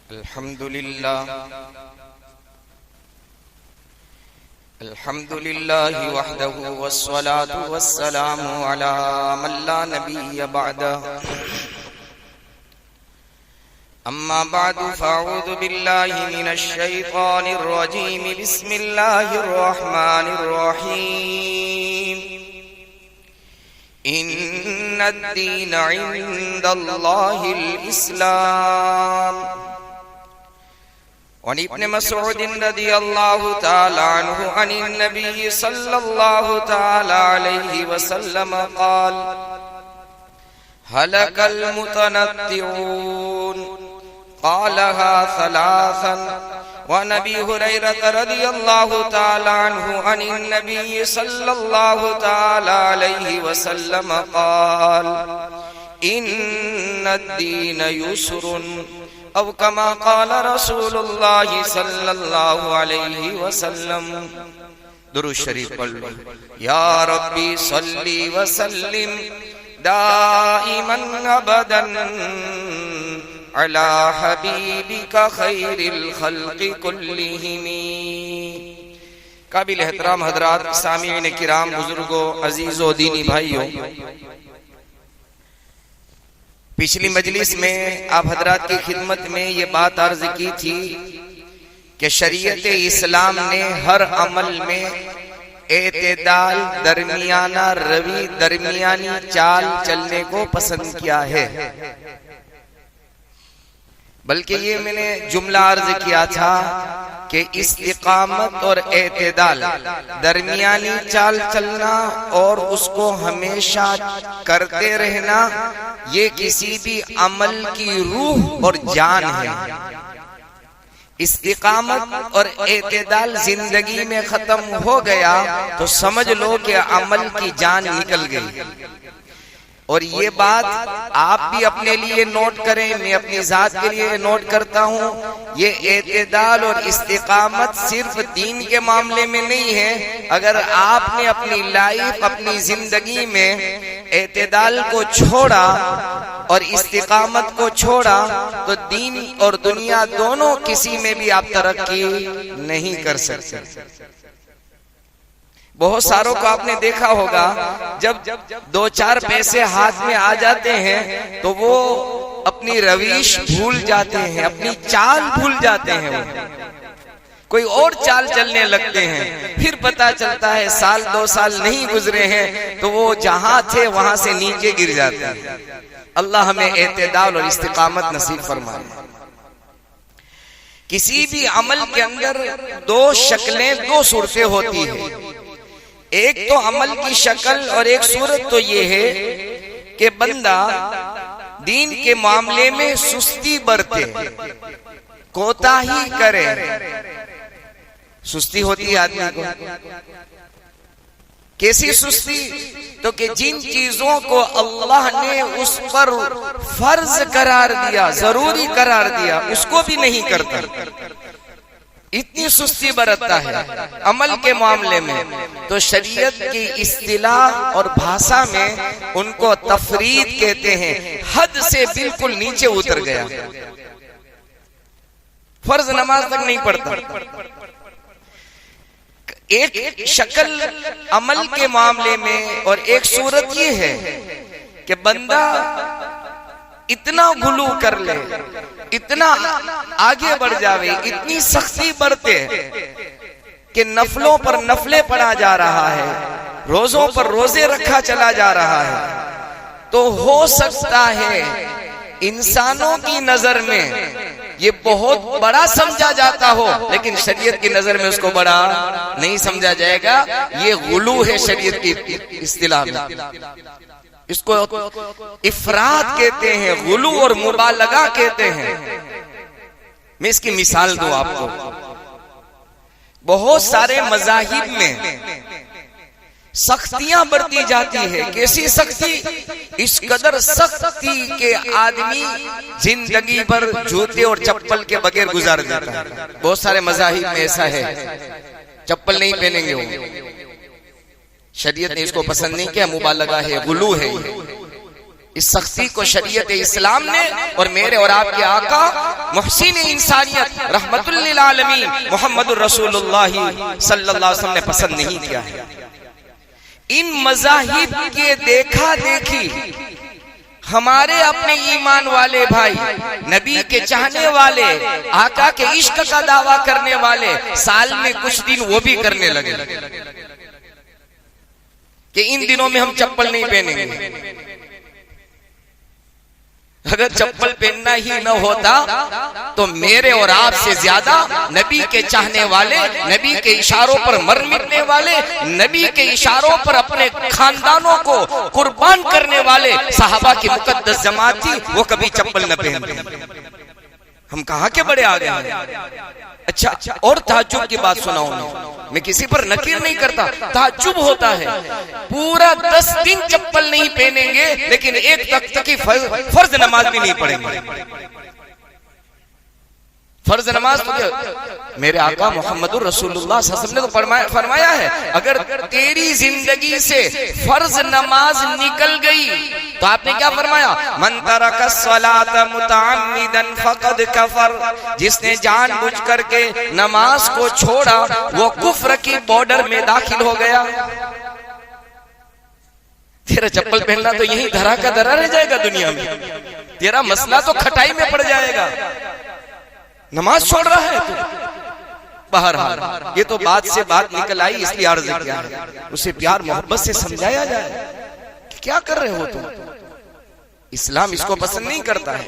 अल्हम्दुलिल्लाह वहदहु वस्सलातु वस्सलामु अला मन ला नबिय्य बअदह। अम्मा बअदु फअऊज़ु बिल्लाहि मिनश शैतानिर रजीम। बिस्मिल्लाहिर रहमानिर रहीम। इन्नद-दीन इंदल्लाहिल इस्लाम। वअन इब्न मसऊद रज़ियल्लाहु तआला अन्हु अनिन नबी सल्लल्लाहु तआला अलैहि वसल्लम क़ाल हलकल मुतनत्तिऊन क़ालहा सलासन। वअन अबी हुरैरा रज़ियल्लाहु तआला अन्हु अनिन नबी सल्लल्लाहु तआला अलैहि वसल्लम क़ाल इन्नद-दीन युस्रुन अब कमा क़ाल रसूलुल्लाह सल्लल्लाहु अलैहि वसल्लम। दुरूद शरीफ पढ़ लो। या रब्बी सल्ली व सल्लिम दाइमन अबदन अला हबीबिका खैरिल खल्क़ि कुल्लिहिम। काबिल एहतराम हज़रात, सामीईन किराम, बुजुर्गों, अजीजों, दीनी भाइयों, पिछली मजलिस में आप हजरात की खिदमत में ये बात अर्ज की थी कि शरीयत इस्लाम ने हर अमल में एतेदाल, दरमियाना रवि, दरमियानी चाल चलने को पसंद किया है। बल्कि ये मैंने जुमला अर्ज किया था कि इस्तिकामत और एतेदाल, दरमियानी चाल चलना और उसको हमेशा करते रहना, ये किसी भी अमल की रूह और जान है। इस्तिकामत और एतेदाल जिंदगी में खत्म हो गया तो समझ लो कि अमल की जान निकल गई। और ये बात आप भी अपने लिए नोट करें, मैं अपनी जात के लिए नोट करता हूँ। ये एतेदाल और इस्तिकामत सिर्फ दीन के मामले में नहीं है। अगर आपने अपनी लाइफ, अपनी जिंदगी में एतेदाल को छोड़ा और इस्तिकामत को छोड़ा तो दीन और दुनिया दोनों किसी में भी आप तरक्की नहीं कर सकते। बहुत सारों को आपने देखा होगा, जब दो चार पैसे हाथ में आ जाते हैं तो वो अपनी रविश भूल जाते हैं, अपनी चाल भूल जाते हैं, वो कोई और चाल चलने लगते हैं। फिर पता चलता है साल दो साल नहीं गुजरे हैं तो वो जहां थे वहां से नीचे गिर जाते हैं। अल्लाह हमें एतेदाल और इस्तिकामत नसीब फरमाए। किसी भी अमल के अंदर दो शक्लें, दो सूरतें होती है। एक तो अमल की शक्ल और एक सूरत तो ये है कि बंदा दीन के मामले में सुस्ती बरते, कोताही करे। सुस्ती होती है आदमी को। कैसी सुस्ती? तो कि जिन चीजों को अल्लाह ने उस पर फर्ज करार दिया, जरूरी करार दिया, उसको भी नहीं करता, इतनी सुस्ती बरतता है अमल के मामले में। तो शरीयत की इस्तिलाह और भाषा में उनको तफरीद कहते हैं। हद से बिल्कुल नीचे उतर गया, फर्ज नमाज तक नहीं पढ़ता। एक शक्ल अमल के मामले में और एक सूरत ये है कि बंदा इतना गुलू कर ले, इतना आगे बढ़ जावे, इतनी सख्ती बरते कि नफलों पर नफले पढ़ा जा रहा है, रोजों पर रोजे रखा चला जा रहा है। तो हो सकता है इंसानों की नजर में ये बहुत बड़ा समझा जाता हो, लेकिन शरीयत की नजर में उसको बड़ा नहीं समझा जाएगा। ये गुलू है शरीयत की इस्तिलाह में। इसको इफरात कहते हैं, गुलू और मुबालगा कहते हैं। मैं इसकी मिसाल दूं आपको। बहुत सारे मज़ाहिब में सख्तियां बरती जाती है। कैसी सख्ती? इस कदर सख्ती के आदमी जिंदगी भर जूते और चप्पल के बगैर गुजार देता है। बहुत सारे मज़ाहिब में ऐसा है, चप्पल नहीं पहनेंगे वो। शरीयत ने इसको पसंद नहीं किया, मुबालगा है, गुलू है। इस सख्ती को शरीयत इस्लाम ने और मेरे और आपके आका मुहसिन इंसानियत रहमतुल लिल आलमीन मुहम्मदुर रसूलुल्लाह सल्लल्लाहु अलैहि वसल्लम ने पसंद नहीं किया है। इन मज़ाहिब के देखा देखी हमारे अपने ईमान वाले भाई, नबी के चाहने वाले, आका के इश्क का दावा करने वाले साल में कुछ दिन वो भी करने लगे कि इन दिनों में हम चप्पल नहीं पहनेंगे। अगर चप्पल पहनना ही न होता तो मेरे और आपसे ज्यादा नबी के चाहने वाले, नबी के इशारों पर मर मिटने वाले, नबी के इशारों पर अपने खानदानों को कुर्बान करने वाले सहाबा की मुकद्दस जमात थी, वो कभी चप्पल न पहनते। हम कहाँ के बड़े आ गए। अच्छा, और ताज्जुब की बात सुनाऊं, मैं किसी पर नकीर नहीं करता, ताज्जुब होता है। पूरा 10 दिन चप्पल नहीं पहनेंगे लेकिन एक वक्त की फर्ज नमाज भी नहीं पढ़ेंगे। फर्ज नमाज तो मेरे आका मोहम्मदुर रसूलुल्लाह सल्लल्लाहु अलैहि वसल्लम ने तो फरमाया है, अगर तेरी जिंदगी से फर्ज नमाज निकल गई तो आपने क्या फरमाया, मन तरका सलात मुतअम्मिदन फकद कफर, जिसने जानबूझ करके नमाज को छोड़ा वो कुफ्र की बॉर्डर में दाखिल हो गया। तेरा चप्पल पहनना तो यही धरा का धरा रह जाएगा दुनिया में, तेरा मसला तो खटाई में पड़ जाएगा। नमाज छोड़ रहा है तो बहरहाल ये तो बात से बात निकल आई, इसलिए अर्ज किया है, उसे प्यार मोहब्बत से समझाया जाए कि क्या कर रहे हो तुम। इस्लाम इसको पसंद नहीं करता है।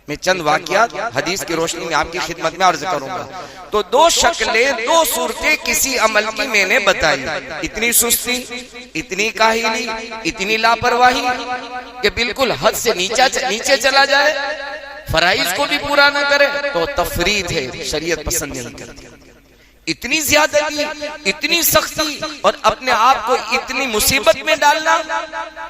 मैं चंद वाकयात हदीस की रोशनी में आपकी खिदमत में अर्ज करूंगा। तो 2 शक्लें, 2 सूरतें किसी अमल की मैंने बताई। इतनी सुस्ती, इतनी काहिली, इतनी लापरवाही कि बिल्कुल हद से नीचे चला जाए, फराइज को भी पूरा न करे तो तफरीद है, शरीयत पसंद नहीं करती। इतनी ज्यादती, इतनी सख्ती और अपने आप को इतनी मुसीबत में डालना,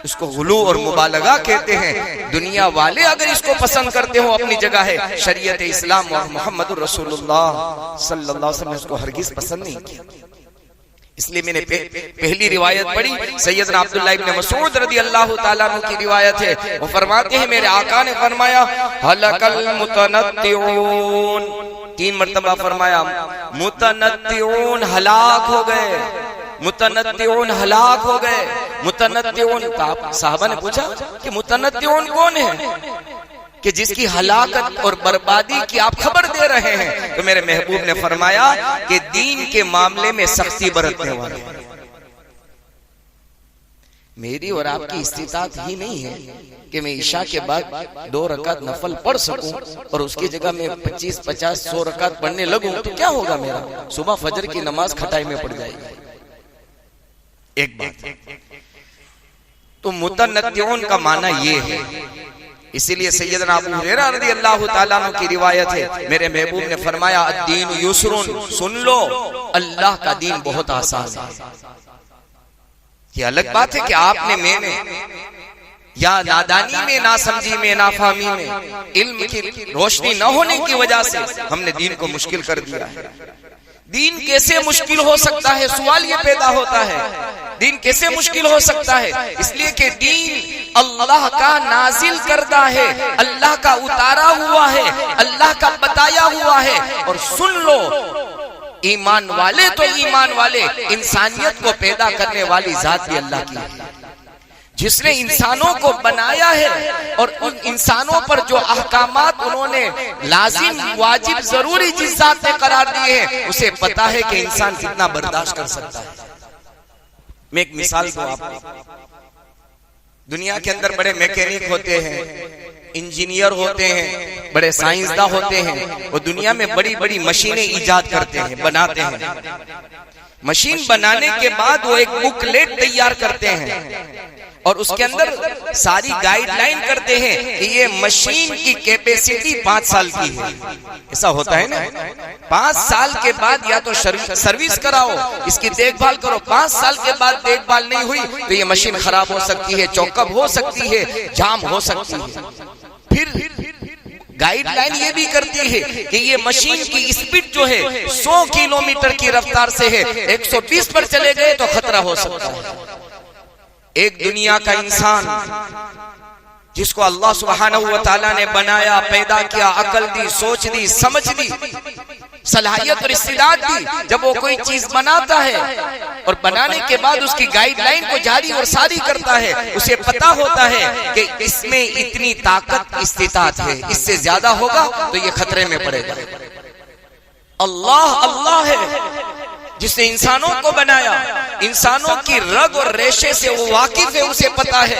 इसको गुलू और मुबालगा कहते हैं। दुनिया वाले अगर इसको पसंद करते हो अपनी जगह है, शरीयत इस्लाम और मोहम्मदुर रसूलुल्लाह सल्लल्लाहु अलैहि वसल्लम ने उसको हरगिज पसंद नहीं किया। इसलिए मैंने पहली रिवायत पढ़ी, सैयदना अब्दुल्लाह इब्न मसूद रदियल्लाहु ताला अन्हु की रिवायत है। वो फरमाते हैं मेरे आका ने फरमाया, हलकल मुतनत्तिऊन, 3 मर्तबा फरमाया, मुतनत्तिऊन हलाक हो गए, मुतनत्तिऊन हलाक हो गए। मुतनत्तिऊन, साहबा ने पूछा कि मुतनत्तिऊन कौन है कि जिसकी हलाकत और बर्बादी की आप खबर दे रहे हैं। तो मेरे महबूब ने फरमाया कि दीन के मामले में सख्ती बरतने वाले। मेरी और आपकी इस्तिताअत ही नहीं है कि मैं ईशा के बाद 2 रकात नफल पढ़ सकूं और उसकी जगह मैं 25, 50, 100 रकात पढ़ने लगूं तो क्या होगा मेरा, सुबह फजर की नमाज खटाई में पड़ जाएगी। एक बात तो मुतनत्तिऊन का माना ये है, इसीलिए सैयदना अबू हुरैरा रज़ियल्लाहु ताला अन्हु की रिवायत है, मेरे महबूब ने फरमाया अद्दीन युस्रुन, सुन लो अल्लाह का दीन बहुत आसान है। ये अलग बात है कि आपने, मैंने या नादानी में, नासमझी में, नाफहमी में, इल्म की रोशनी न होने की वजह से हमने दीन को मुश्किल कर दिया है। दीन कैसे मुश्किल हो सकता है, सवाल ये पैदा होता है, दीन कैसे मुश्किल हो सकता है? इसलिए कि दीन अल्लाह का नाजिल करदा है, अल्लाह का उतारा हुआ है, अल्लाह का बताया हुआ है। और सुन लो, ईमान वाले तो ईमान वाले, इंसानियत को पैदा करने वाली जात भी अल्लाह की है, जिसने इंसानों को बनाया है और उन इंसानों पर जो अहकामात उन्होंने लाजिम, वाजिब, जरूरी जिज़ात में करार दिए हैं, उसे पता है कि इंसान कितना बर्दाश्त कर सकता है। मैं एक मिसाल दूं आपको। दुनिया के अंदर बड़े मैकेनिक होते हैं, इंजीनियर होते हैं, बड़े साइंसदान होते हैं, वो दुनिया में बड़ी बड़ी मशीनें इजाद करते हैं, बनाते हैं। मशीन बनाने के बाद वो एक बुकलेट तैयार करते हैं और उसके अंदर सारी गाइडलाइन करते हैं कि ये मशीन की कैपेसिटी 5 साल की है। ऐसा होता है ना, 5 साल के बाद या तो सर्विस कराओ, इसकी देखभाल करो। 5 साल के बाद देखभाल नहीं हुई तो ये मशीन खराब हो सकती है, चौकअप हो सकती है, जाम हो सकती है। फिर गाइडलाइन ये भी करती है कि ये मशीन की स्पीड जो है 100 किलोमीटर की रफ्तार से है, 120 पर चले गए तो खतरा हो सकता है। एक दुनिया का इंसान जिसको अल्लाह सुब्हानहू व तआला ने बनाया, पैदा किया, अकल दी, सोच दी, समझ दी, सलाहियत और इस्तिदाद दी, जब वो कोई चीज बनाता है और बनाने के बाद उसकी गाइडलाइन को जारी और सारी करता है, उसे पता होता है कि इसमें इतनी ताकत, इस्तिताअत है, इससे ज्यादा होगा तो ये खतरे में पड़ेगा। अल्लाह अल्लाह है जिसने इंसानों को बनाया, इंसानों की रग और रेशे से वो वाकिफ है, उसे पता है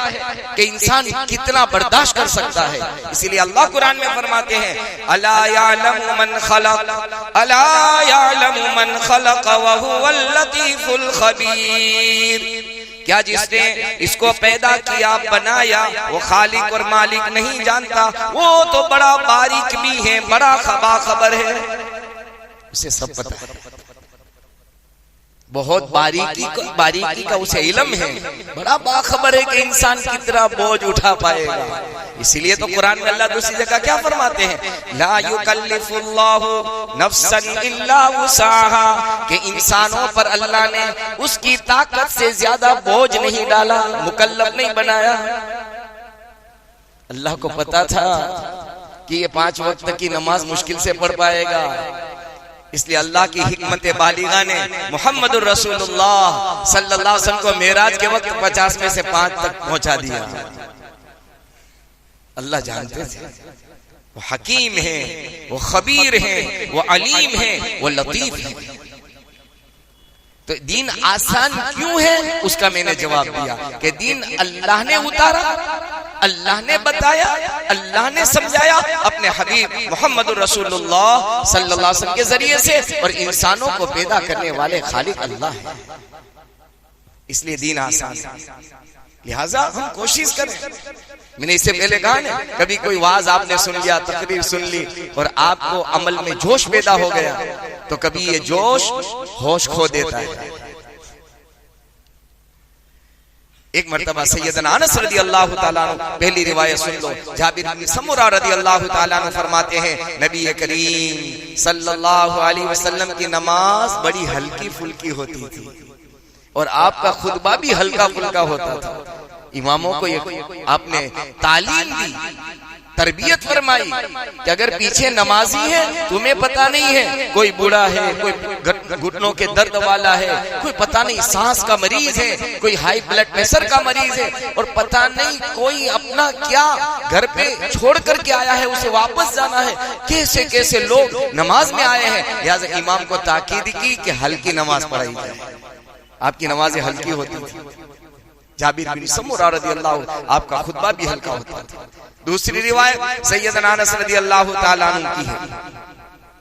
कि इंसान कितना बर्दाश्त कर सकता है। इसीलिए अल्लाह कुरान में फरमाते हैं, अला यालमु मन खलक, अला यालमु मन खलक व हुवल लतीफुल खबीर। क्या जिसने इसको पैदा किया, बनाया, वो खालिक और मालिक नहीं जानता? वो तो बड़ा बारीक भी है, बड़ा बाखबर है, उसे सब पता है, बहुत बारीकी का उसे इल्म है, बड़ा बाखबर है कि इंसान कितना बोझ उठा पाएगा। इसीलिए तो कुरान में अल्लाह दूसरी जगह क्या फरमाते हैं, ला युकल्लिफुल्लाहु नफ्सन इल्ला वुसाहा, कि इंसानों पर अल्लाह ने उसकी ताकत से ज्यादा बोझ नहीं डाला, मुकल्लफ नहीं बनाया। अल्लाह को पता था कि ये 5 वक्त की नमाज मुश्किल से पढ़ पाएगा, इसलिए अल्लाह की हिकमत बालिगा ने मुहम्मदुर रसूलुल्लाह सल्लल्लाहु अलैहि वसल्लम को मेराज के वक्त 50 में से 5 तक पहुंचा दिया। अल्लाह जानते थे वो हकीम है, वो खबीर है, वो अलीम है, वो लतीफ है। तो दीन आसान क्यों है, उसका मैंने जवाब दिया कि दीन अल्लाह ने उतारा, अल्लाह ने बताया, अल्लाह ने समझाया अपने हबीब मोहम्मद रसूलुल्लाह सल्लल्लाहु अलैहि वसल्लम के जरिए से, और इंसानों को पैदा करने वाले खालिक अल्लाह है, इसलिए दीन आसान है। लिहाजा हम कोशिश करें। मैंने इससे पहले कहा ना, कभी कोई वाज आपने सुन लिया, तकरीर सुन ली और आपको अमल में जोश पैदा हो गया, तो कभी ये जोश होश खो देता है। एक मर्तबा सैयदना अनस रदी अल्लाह तआला अन्हु, पहली रिवायत सुन लो, जाबिर बिन समुरा रदी अल्लाह तआला अन्हु फरमाते हैं, नबी करीम सल्लल्लाहु अलैहि वसल्लम की नमाज बड़ी हल्की फुल्की होती थी और आपका खुतबा भी हल्का फुल्का होता था। इमामों को ये आपने तालीम दी, तरबियत फरमाई कि अगर पीछे नमाजी है, तुम्हें पता नहीं है, कोई बूढ़ा है, कोई घुटनों के दर्द वाला है, कोई पता नहीं सांस का मरीज है, कोई हाई ब्लड प्रेशर का मरीज है, और पता नहीं कोई अपना क्या घर पे छोड़ करके आया है, उसे वापस जाना है, कैसे कैसे लोग नमाज में आए हैं। लिहाजा इमाम को ताकीद की कि हल्की नमाज पढ़ाई जाए। आपकी नमाजें हल्की होती थी। जाबिर बिन समुरा रदी अल्लाह, आपका खुतबा भी हल्का होता था। दूसरी रिवायत सैयदना अनस रदी अल्लाह तआला अन्हु की है,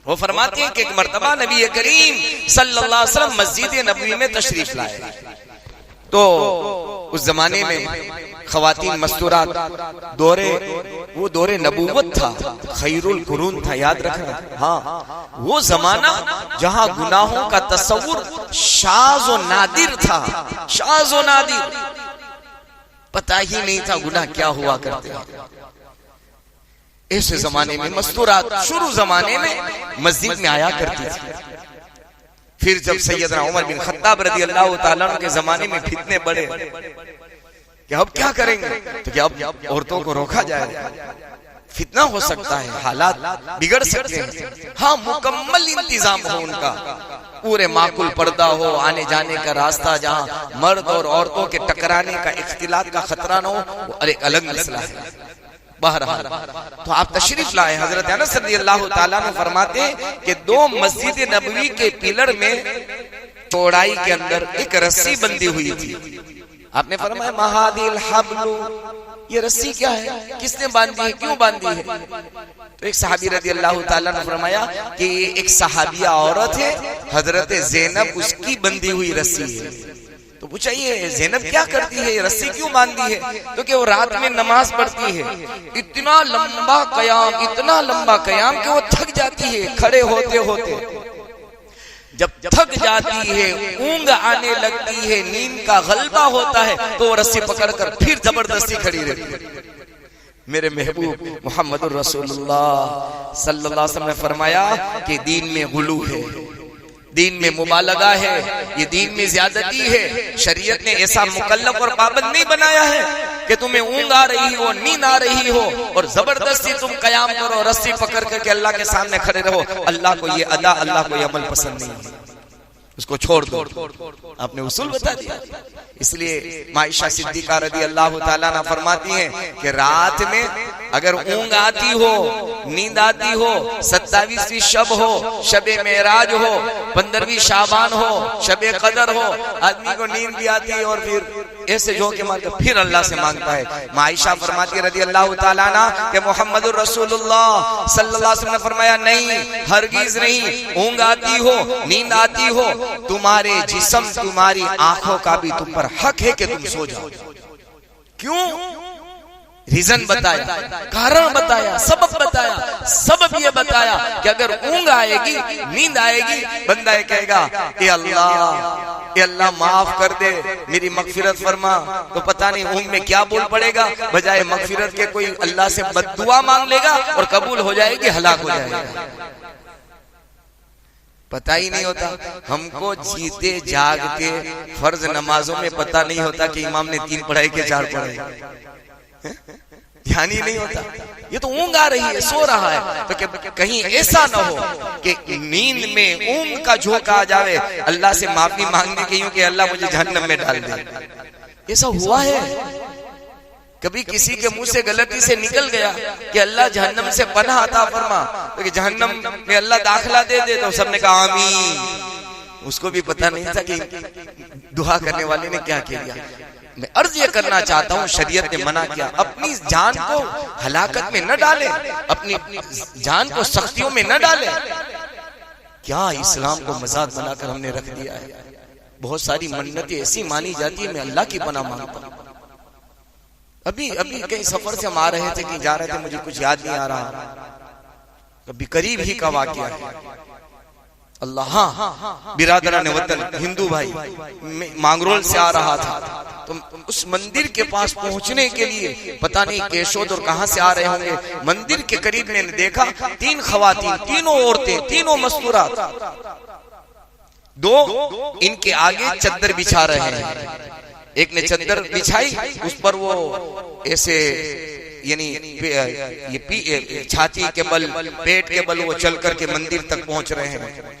वो फरमाते हैं कि एक मर्तबा नबी करीम सल्लल्लाहु अलैहि वसल्लम मस्जिद नबवी में तशरीफ लाए, तो उस जमाने में खवातीन मस्तूरात वो दौरे नबूवत था, खैरुल कुरून था, याद रखना। हाँ, वो जमाना जहां गुनाहों का तस्वुर शाज़ और नादिर था, शाज़ और नादिर, पता ही नहीं था गुनाह क्या हुआ करते हैं। ऐसे जमाने में मस्तूरात शुरू जमाने में मस्जिद में आया करती थी। फिर जब सैयदना उमर बिन खत्ताब रदी अल्लाह तआला अन्हु के जमाने में फितने बढ़े कि अब क्या करेंगे, तो क्या अब औरतों को रोका जाए, फितना हो सकता है, हालात बिगड़ सकते हैं। हाँ, मुकम्मल इंतजाम हो उनका, पूरे माकुल पर्दा हो, आने जाने का रास्ता, जहां मर्द और औरतों के टकराने का, इख्तिलात का खतरा न हो, वो एक अलग मसला है। बहरहाल तो आप तशरीफ लाए। हजरत अनस रज़ियल्लाहु ताला अन्हु फरमाते हैं कि 2 मस्जिद नबवी के पिलर में चौड़ाई के अंदर एक रस्सी बंधी हुई थी। आपने फरमाया महादिल हब्लु, ये रस्सी क्या है, किसने बांधी है, क्यों बांधी है? तो एक सहाबी रज़ियल्लाहु ताला ने फरमाया कि एक सहाबिया औरत है, हजरत ज़ैनब, उसकी बंधी हुई रस्सी है। तो पूछा ये ज़ैनब क्या करती है, ये रस्सी क्यों बांधी है? तो कि वो रात में नमाज पढ़ती है, इतना लंबा कयाम कि वो थक जाती है खड़े होते होते। जब थक जाती है, ऊंघ आने लगती है, नींद का गलबा होता है, तो वो रस्सी पकड़कर फिर जबरदस्ती खड़ी रहती है। मेरे महबूब मोहम्मद रसूलुल्लाह सल्लल्लाहु अलैहि वसल्लम ने फरमाया कि दीन में गुलू है, दीन में मुबालगा है, ये दीन में ज्यादती है। शरीयत ने ऐसा मुकल्लफ और पाबंद नहीं बनाया है कि तुम्हें ऊँग आ रही हो, नींद आ रही हो और जबरदस्ती तुम कयाम करो, रस्सी पकड़ करके अल्लाह के सामने खड़े रहो, अल्लाह को ये अदा, अल्लाह को ये अमल पसंद नहीं है, उसको छोड़ दो। आपने उसूल बता दिया। इसलिए माइशा सिद्दीका रदी अल्लाह ताला ना फरमाती हैं कि रात में अगर ऊँग आती हो, नींद आती हो, 27वीं शब हो, शबे मेराज हो, 15वीं शाबान हो, शबे कदर हो, आदमी को नींद भी आती है और फिर ऐसे झोंके मार के फिर अल्लाह से मांगता है। माइशा फरमाती रदी अल्लाह ताला ना कि मोहम्मदुर रसूलुल्लाह सल्लल्लाहु अलैहि वसल्लम ने फरमाया, नहीं, हरगिज नहीं। ऊँग आती हो, नींद आती हो, तुम्हारे जिस्म, तुम्हारी आंखों का भी तुम पर हक है कि तुम सो जाओ। क्यों? रीजन बताया, कारण बताया, सबब बताया। सबब ये बताया कि अगर ऊँग आएगी, नींद आएगी, बंदा ये कहेगा ए अल्लाह माफ कर दे, मेरी मगफिरत फरमा, तो पता नहीं ऊँग में क्या बोल पड़ेगा, बजाय मगफिरत के कोई अल्लाह से बद्दुआ मांग लेगा और कबूल हो जाएगी, हलाक हो जाएगा। पता ही नहीं होता हमको, जीते जागते फर्ज नमाजों में पता नहीं होता कि इमाम ने 3 पढ़ाई के 4 पढ़ाई, ध्यान ही नहीं होता। ये तो ऊँग आ रही है, सो रहा है, तो कहीं ऐसा ना हो कि नींद में ऊँग का झोंका आ जावे, अल्लाह से माफी मांगने की कि अल्लाह मुझे जहन्नम में डाल दे। ऐसा हुआ है? कभी किसी के मुंह से गलती से निकल गया कि अल्लाह जहन्नम से पनाह अता फरमा, तो जहन्नम में अल्लाह दाखिला दे दे, तो सबने कहा आमीन। उसको भी पता नहीं था कि दुआ करने वाले ने क्या किया। मैं अर्ज ये करना चाहता हूँ, शरीयत ने मना किया, अपनी जान को हलाकत में न डाले, अपनी जान को सख्तियों में न डाले। क्या इस्लाम को मजाक बनाकर हमने रख दिया है। बहुत सारी मन्नतें ऐसी मानी जाती है, मैं अल्लाह की पनाह मांगता हूँ। अभी कहीं सफर से हम आ रहे थे, कहीं जा रहे थे, मुझे कुछ याद नहीं आ रहा, कभी करीब ही का वाकया है। अल्लाह, हाँ, बिरादरान वतन हिंदू भाई मांगरोल से आ रहा था, तो उस मंदिर के पास पहुंचने के लिए पता नहीं केशोद और कहां से आ रहे होंगे, मंदिर के करीब मैंने देखा 3 खवातीन, तीनों औरतें, तीनों मस्तूरात, 2 इनके आगे चद्दर बिछा रहे हैं। एक ने चद्दर बिछाई, उस पर वो ऐसे यानी ये छाती के बल, पेट के बल वो चल करके मंदिर तक पहुंच रहे हैं।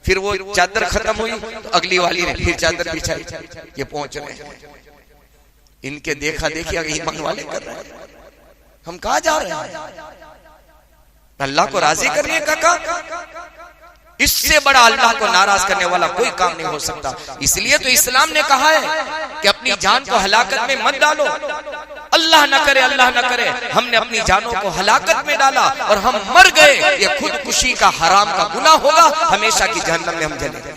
फिर वो चादर खत्म हुई तो अगली वाली ने फिर चादर बिछाई, ये पहुंच रहे हैं। इनके देखा देखी ईमान वाले कर रहे हैं, हम कहाँ जा रहे हैं? अल्लाह को राजी करने का काम, इससे बड़ा अल्लाह को नाराज करने वाला कोई काम नहीं हो सकता। इसलिए तो इस्लाम ने कहा है कि अपनी जान को हलाकत में मत डालो। अल्लाह न करे, अल्लाह न करे, हमने अपनी जानों को हलाकत में डाला और हम मर गए, ये खुदकुशी का हराम का गुनाह होगा, हमेशा की जहन्नम में हम जलेंगे।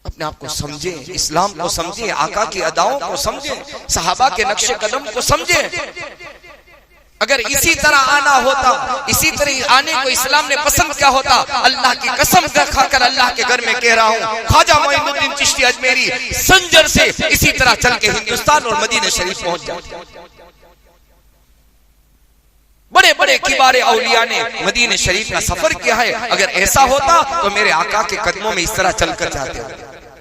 अपने आप को समझे, इस्लाम को समझे, आका की अदाओं को समझे, सहाबा के नक्शे कदम को समझे। अगर इसी तरह आना होता, इसी तरह आने को इस्लाम ने पसंद किया होता, अल्लाह की कसम खाकर अल्लाह के घर में कह रहा हूँ, ख्वाजा मोइनुद्दीन चिश्ती अजमेरी संजर से इसी तरह चल के हिंदुस्तान और मदीना शरीफ पहुंच जाते। बड़े बड़े किबारे औलिया ने मदीना शरीफ का सफर किया है। अगर ऐसा होता तो मेरे आका के कदमों में इस तरह चलकर जाते,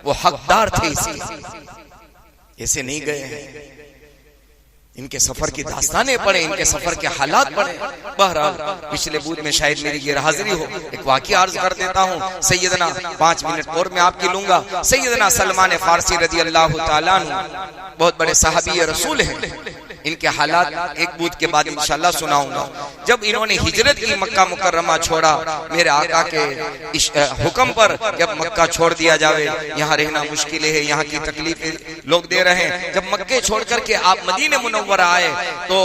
वो हकदार थे, इसी ऐसे नहीं गए हैं। इनके सफर की दास्तानें पढ़े, इनके सफर के हालात पढ़े। बहरहाल पिछले बूथ में शायद मेरी गैर हाजिरी हो, एक वाकया अर्ज कर देता हूँ। सैयदना 5 मिनट और मैं आपकी लूंगा। सैयदना सलमान फारसी रजी अल्लाह ताला अन्हु बहुत बड़े सहाबी रसूल हैं। इनके हालात एक बूथ के बाद इंशाल्लाह सुनाऊंगा। जब इन्होंने हिजरत की, मक्का मुकर्रमा छोड़ा, मेरे आका के हुक्म पर जब मक्का छोड़ दिया जावे, यहाँ रहना मुश्किल है, यहाँ की तकलीफ लोग दे रहे हैं। जब मक्के छोड़ करके आप मदीने मुनव्वरा आए तो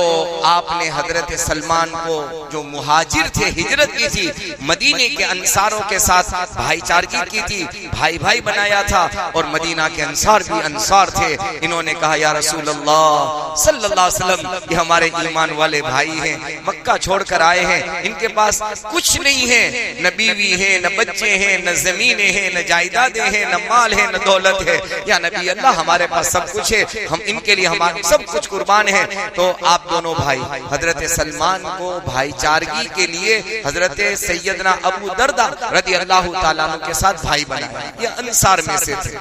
आपने हजरत सलमान को, जो मुहाजिर थे, हिजरत की थी, मदीने के अंसारों के साथ भाईचारगी की थी, भाई भाई बनाया था। और मदीना के अंसार भी अंसार थे। इन्होंने कहा, या रसूल अल्लाह सल्लल्लाहु अलैहि वसल्लम, ये हमारे ईमान वाले भाई हैं, मक्का छोड़कर आए हैं, इनके पास कुछ नहीं है, न बीवी है, न बच्चे हैं, न जमीनें हैं, न जायदादें हैं, न माल है, न दौलत है। या नबी अल्लाह, हमारे पास सब कुछ है, हम इनके लिए हमारा सब कुछ कुर्बान है। तो आप दोनों भाई हजरत सलमान को भाईचारगी के लिए हजरत सैयदना अबू दरदा रज़ी अल्लाह ताला अन्हु के साथ भाई बनाए। ये अंसार में से थे।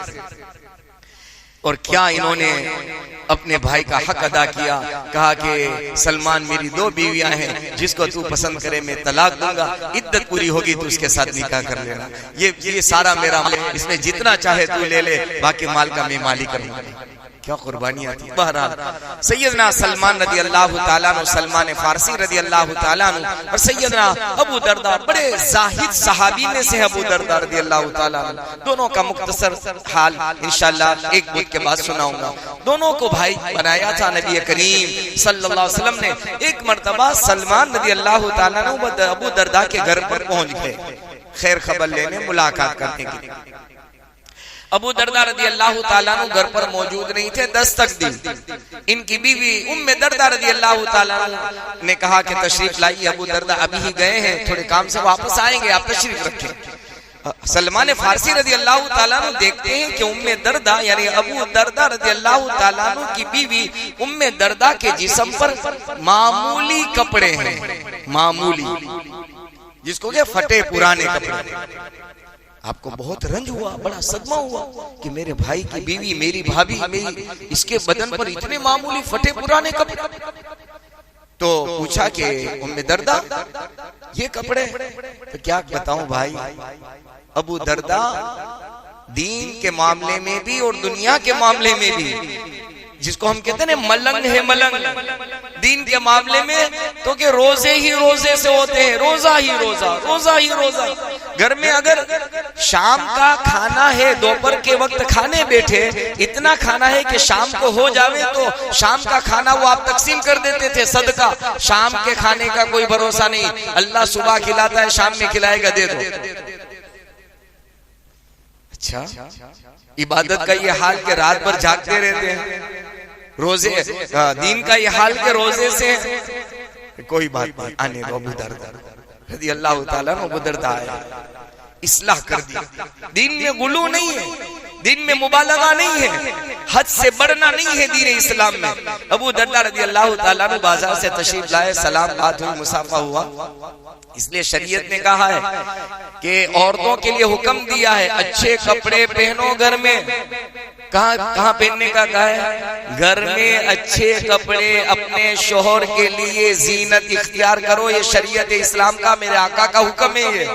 और क्या इन्होंने अपने भाई का हक अदा किया। कहा कि सलमान मेरी 2 बीवियां हैं, जिसको तू पसंद करे मैं तलाक दूंगा, इद्दत पूरी होगी तो उसके साथ निकाह कर लेना। ये सारा मेरा माल, इसमें जितना चाहे तू ले ले, बाकी माल का मैं मालिक करूंगा। क्या कुर्बानियां थी। बहरहाल सैयदना सलमान रदी अल्लाह ताला अन्हु, सलमान फारसी रदी अल्लाह ताला अन्हु और सैयदना अबू दरदा, बड़े जाहिद सहाबी में से अबू दरदा रदी अल्लाह ताला अन्हु, दोनों का मुख्तसर हाल इंशाअल्लाह एक बुत के बाद सुनाऊंगा। दोनों को भाई बनाया था नबी करीम सल्लल्लाहु अलैहि वसल्लम ने। एक मर्तबा सलमान रदी अल्लाह ताला अन्हु अबू दरदा के घर पर पहुंच गए खैर खबर लेने, मुलाकात करने के लिए। अबू दरदा रदी अल्लाह ताला अन्हु घर पर मौजूद नहीं थे 10 तक दिन। इनकी बीवी उम्मे दरदा रदी अल्लाह ताला अन्हु ने कहा कि तशरीफ लाइए, अबू दरदा अभी ही गए हैं, थोड़े काम से वापस आएंगे, आप तशरीफ रखें। सलमान फारसी रदी अल्लाह ताला अन्हु देखते हैं कि उम्मे दरदा यानी अबू दरदा रदी अल्लाह ताला अन्हु की बीवी उम्मे दरदा के जिस्म पर मामूली कपड़े हैं, मामूली, जिसको क्या फटे पुराने कपड़े। आपको बहुत रंज हुआ, बड़ा सदमा हुआ कि मेरे भाई की बीवी, मेरी भाभी, मेरी इसके बदन पर इतने मामूली फटे पुराने कपड़े। तो पूछा कि उम्मे दरदा ये कपड़े, तो क्या बताऊं भाई, अबू दरदा दीन के मामले में भी और दुनिया के मामले में भी, जिसको हम कहते हैं मलंग है, मलंग दीन के मामले में, तो कि रोजे ही रोजे से होते हैं, रोजा ही रोजा, रोजा ही रोजा। घर में अगर शाम का खाना है, दोपहर के वक्त खाने बैठे, इतना खाना है कि शाम को हो जावे तो शाम का खाना वो आप तकसीम कर देते थे सदका। शाम के खाने का कोई भरोसा नहीं, अल्लाह सुबह खिलाता है, शाम में खिलाएगा, दे दो। अच्छा, इबादत का ये हाल के रात भर जागते रहते हैं, रोजे दीन का ये हाल के रोजे से कोई बात नहीं, आने दो। अबू दरदा रज़ी अल्लाह ताला अन्हु अबू दरदा आया, इस्लाह कर दी। दीन में गुलू नहीं है, दीन में मुबालगा नहीं है, हद से बढ़ना नहीं है दीन इस्लाम में। अबू दरदा रज़ी अल्लाह ताला अन्हु बाजार से तशरीफ लाए, सलाम बात हुई, मुसाफा हुआ। इसलिए शरीयत ने कहा है कि औरतों के लिए हुक्म दिया है अच्छे कपड़े पहनो घर में। कहाँ पहनने का कहा है? घर में अच्छे कपड़े अपने शोहर के लिए जीनत इख्तियार करो, ये शरीयत इस्लाम का, मेरे आका का हुक्म है ये।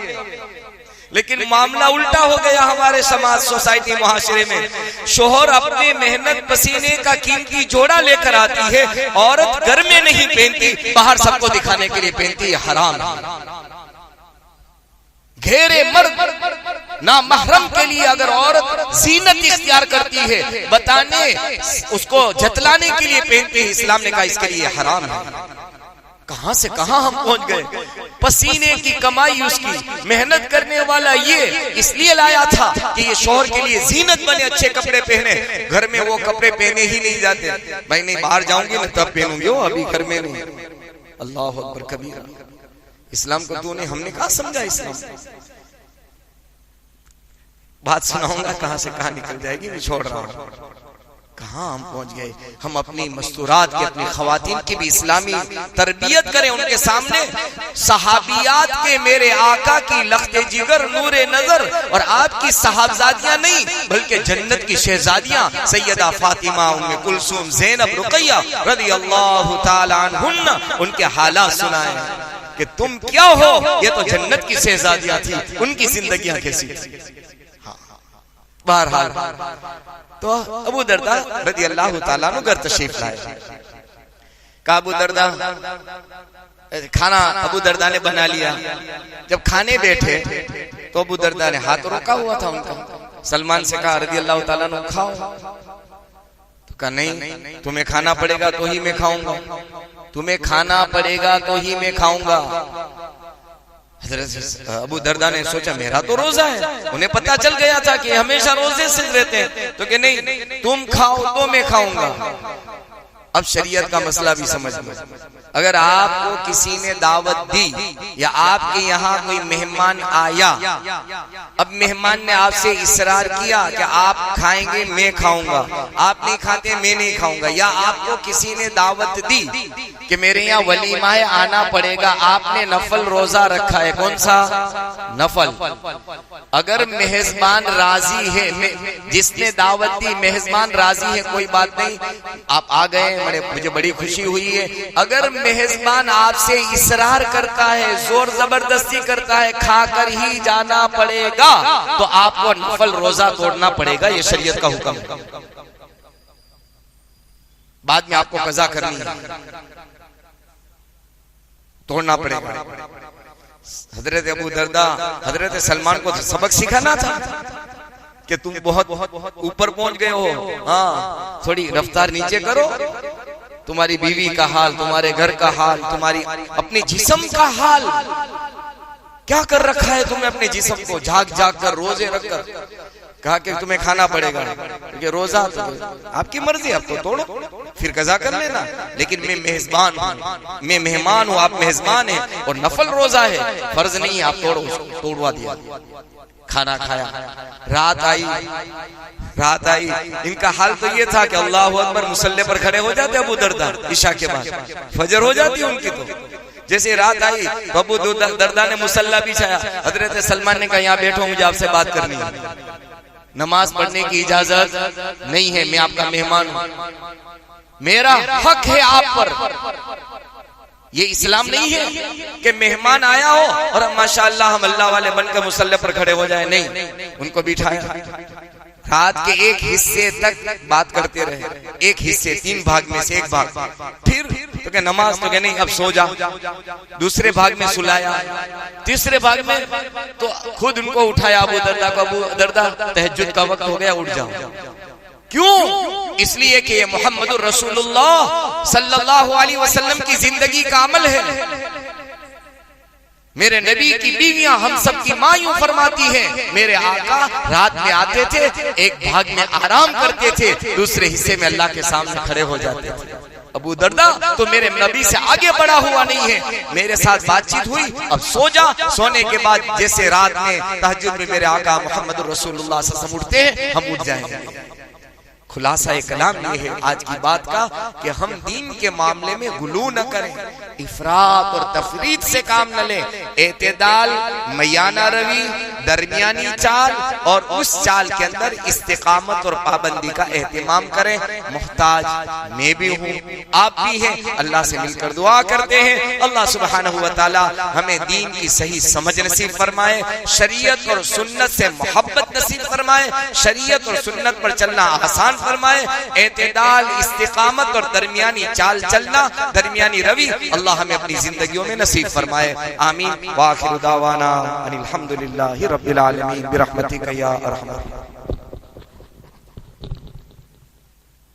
लेकिन मामला उल्टा हो गया हमारे समाज, सोसाइटी, मुहाशरे में। शोहर अपने मेहनत पसीने का कीमती जोड़ा लेकर आती है, औरत घर में नहीं पहनती, बाहर सबको दिखाने के लिए पहनती है, हराम। घेरे मर्द ना महरम के लिए अगर औरत जीनत इख्तियार करती है, बताने उसको जतलाने के लिए पहनती है, इस्लाम ने कहा इसके लिए हराम है। कहां से कहां हम पहुंच गए। पसीने की कमाई उसकी, मेहनत करने वाला ये इसलिए लाया था कि ये शोहर के लिए जीनत बने, अच्छे कपड़े पहने। घर में वो कपड़े पहने ही नहीं जाते, भाई नहीं बाहर जाऊंगी ना तब पहनूंगी, वो अभी घर में नहीं। अल्लाह अकबर कबीरा। इस्लाम को तूने, हमने कहा समझा इस्लाम। बात सुनाऊंगा कहां से कहां निकल जाएगी, मैं छोड़ रहा हूं। कहां हम पहुंच गए। हम अपनी मस्तूरात की, अपनी खवातीन की भी इस्लामी तरबियत करें। उनके सामने सहाबियात के मेरे आका की लख्ते जिगर, नूरे नजर, और आपकी साहबजादियां नहीं बल्कि जन्नत की शहजादियां सैयदा फातिमा, उम्मे कुलसूम, ज़ैनब, रुक़ैया रज़ी अल्लाह ताला अन्हुन्ना, उनके हालात सुनाए कि तुम क्या हो, ये तो जन्नत की शहजादियां थी, उनकी जिंदगियां कैसी थी। बहरहाल तो अबू दरदा रज़ी अल्लाह ताला अन्हु घर तशरीफ लाए। का अबू दरदा खाना अबू दरदा ने बना लिया। जब खाने बैठे तो अबू दरदा ने हाथ रोका हुआ था उनका। सलमान से कहा रज़ी अल्लाह ताला अन्हु खाओ, तो कहा नहीं, तुम्हें खाना पड़ेगा तो ही मैं खाऊंगा, तुम्हें खाना पड़ेगा तो ही मैं खाऊंगा। अबू दरदा ने सोचा मेरा तो रोजा है, उन्हें पता चल गया था कि हमेशा रोजे से रहते हैं, तो कि नहीं तुम खाओ तो मैं खाऊंगा। अब शरीयत का मसला भी समझ लो। अगर आपको किसी ने दावत दी या आपके यहाँ कोई मेहमान आया, अब मेहमान ने आपसे इसरार किया कि आप खाएंगे मैं खाऊंगा, आप नहीं खाते मैं नहीं खाऊंगा, या आपको किसी ने दावत दी कि मेरे यहाँ वलीमा है आना पड़ेगा, आपने नफल रोजा रखा है, कौन सा नफल, अगर मेहमान राजी है, जिसने दावत दी मेहमान राजी है, कोई बात नहीं, आप आ गए, मुझे बड़ी खुशी हुई है। अगर मेहमान आपसे इसरार करता है, जोर जबरदस्ती करता है, खाकर ही जाना पड़ेगा, तो आपको नफल रोजा तोड़ना पड़ेगा, ये शरीयत का हुक्म है। बाद में आपको कज़ा करनी है, तोड़ना पड़ेगा। हजरत अबू दरदा हजरत सलमान को सबक सिखाना था कि तुम बहुत ऊपर पहुंच गए हो, हाँ थोड़ी रफ्तार नीचे करो, तुम्हारी बीवी का हाल, तुम्हारे घर का हाल, तुम्हारी अपने जिस्म का हाल, क्या कर रखा है तुमने अपने जिस्म को, जाग जाग कर रोजे रखकर। कहा कि तुम्हें खाना पड़ेगा, क्योंकि रोजा तो आपकी मर्जी, आप तो तोड़ो फिर कज़ा कर लेना, लेकिन मैं मेहमान हूँ, मैं मेहमान हूँ, आप मेहमान हैं, और नफल रोजा है, फर्ज नहीं है, आप तोड़ो। तोड़वा दिया, खाना खाया, रात आई, इनका हाल तो ये था कि अल्लाह अकबर मुसल्ले पर खड़े हो जाते अबू दरदा, इशा के बाद फजर हो जाती उनकी। तो जैसे रात आई तो अबू दरदा ने मुसल्ला बिछाया, हजरत सलमान ने कहा यहाँ बैठो, मुझे आपसे बात करनी है, नमाज पढ़ने की इजाजत नहीं है, मैं आपका मेहमान हूं, मेरा हक है आप पर। ये इस्लाम नहीं है कि मेहमान आया हो और माशाअल्लाह हम अल्लाह वाले बनकर मुसल्ले पर खड़े हो जाए, नहीं, उनको बिठाया, रात के एक हिस्से तक बात करते रहे, एक हिस्से 3 भाग में से एक भाग, फिर तो क्या नमाज, तो क्या नहीं अब सो जा, दूसरे भाग में सुलाया, तीसरे भाग में तो खुद उनको उठाया अबू दरदा को, अबू दरदा तहज्जुद का वक्त हो गया, उठ जाओ। क्यों? इसलिए कि ये मोहम्मदुर रसूलुल्लाह सल्लल्लाहु अलैहि वसल्लम की जिंदगी का अमल है। मेरे नबी की बीवियां हम सब की मां यूं फरमाती हैं, मेरे आका रात में आते थे, एक भाग में आराम करते थे, दूसरे हिस्से में अल्लाह के सामने खड़े हो जाते थे। अबू दरदा तो मेरे नबी से आगे बढ़ा हुआ नहीं है, मेरे साथ बातचीत हुई, अब सो जा, सोने के बाद जैसे रात में तहज्जुद में मेरे आका मोहम्मद रसूलुल्लाह सल्लल्लाहु अलैहि वसल्लम उठते हैं, हम उठ जाएंगे। खुलासा कलाम ये है आज की बात का कि हम दीन के मामले में गुलू न करें, इफरात और तफरीद से काम न लें, एतदाल, मयाना रवी, दरमियानी चाल और उस चाल के अंदर इस्तिकामत और पाबंदी का एहतिमाम करें। मोहताज मैं भी हूँ, आप भी हैं, अल्लाह से मिलकर दुआ करते हैं, अल्लाह सुब्हानहू व तआला हमें दीन की सही समझ नसीब फरमाए, शरीयत और सुन्नत से मोहब्बत नसीब फरमाए, शरीयत और सुन्नत पर चलना आसान फरमाए, एतदाल, इस्तिकामत और दरमियानी चाल चलना, दरमियानी रवि अल्लाह हमें अपनी जिंदगियों में नसीब फरमाए। आमीन। व आखिरु दावाना अनिल हम्दुलिल्लाहि रब्बिल आलमीन बिरहमतिका या अरहमर।